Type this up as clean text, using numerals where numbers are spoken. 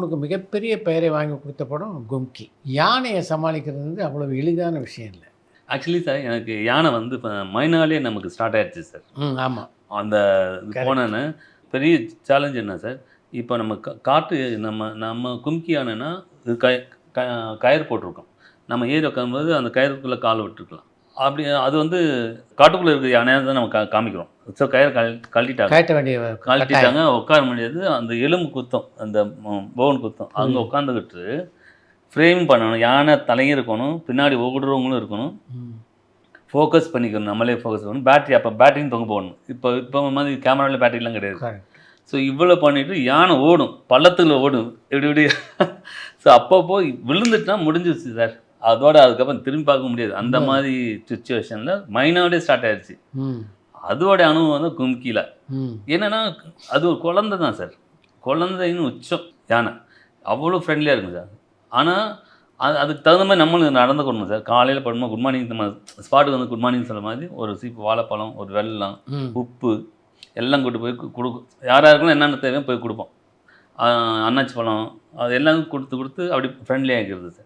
அவனுக்கு மிகப்பெரிய பெயரை வாங்கி கொடுத்த படம் கும்கி. யானையை சமாளிக்கிறது வந்து அவ்வளவு எளிதான விஷயம் இல்லை. ஆக்சுவலி சார் எனக்கு யானை வந்து இப்போ மைனாலே நமக்கு ஸ்டார்ட் ஆயிடுச்சு சார். ஆமாம். அந்த போனேன்னு பெரிய சேலஞ்ச் என்ன சார், இப்போ நம்ம காட்டு நம்ம கும்கி யானைன்னா இது கயிறு போட்டிருக்கோம். நம்ம ஏறி உட்காரும்போது அந்த கயிறுக்குள்ளே கால் விட்டுருக்கலாம். அப்படி அது வந்து காட்டுக்குள்ளே இருக்கிற யானையாக தான் நம்ம காமிக்கிறோம். ஸோ கயிறு கழட்டிட்டாங்க, உட்கார முடியாது. அந்த எலும்பு குத்தம், அந்த போன் குத்தம், அங்கே உட்காந்துக்கிட்டு ஃப்ரேம் பண்ணணும். யானை தலையும் இருக்கணும், பின்னாடி ஓடுறவங்களும் இருக்கணும், ஃபோக்கஸ் பண்ணிக்கணும், நம்மளே ஃபோக்கஸ் பண்ணணும். பேட்டரி அப்போ பேட்டரியும் தொங்க போடணும். இப்போ மாதிரி கேமராவில் பேட்டரிலாம் கிடையாது. ஸோ இவ்வளோ பண்ணிவிட்டு யானை ஓடும், பள்ளத்தில் ஓடும் இப்படி. ஸோ அப்பப்போ விழுந்துட்டுனா முடிஞ்சிச்சு சார். அதோட அதுக்கப்புறம் திரும்பி பார்க்க முடியாது. அந்த மாதிரி சுச்சுவேஷனில் மைனாவே ஸ்டார்ட் ஆயிடுச்சு. அதோட அனுபவம் வந்து கும்கியில் என்னென்னா, அது ஒரு குழந்தை தான் சார். குழந்தைன்னு உச்சம் யானை. அவ்வளோ ஃப்ரெண்ட்லியாக இருக்கும் சார். ஆனால் அதுக்கு தகுந்த மாதிரி நம்மளும் நடந்துக்கணும் சார். காலையில் படுமா குட் மார்னிங், நம்ம ஸ்பாட்டுக்கு வந்து குட் மார்னிங் சொல்கிற மாதிரி ஒரு சீப்பு வாழைப்பழம், ஒரு வெல்லம், உப்பு எல்லாம் கூட்டு போய் கொடுக்கும். யாராருக்கும் என்னென்ன தேவையோ போய் கொடுப்போம். அன்னாச்சி பழம் அது எல்லாம் கொடுத்து அப்படி ஃப்ரெண்ட்லியாக இருக்கிறது சார்.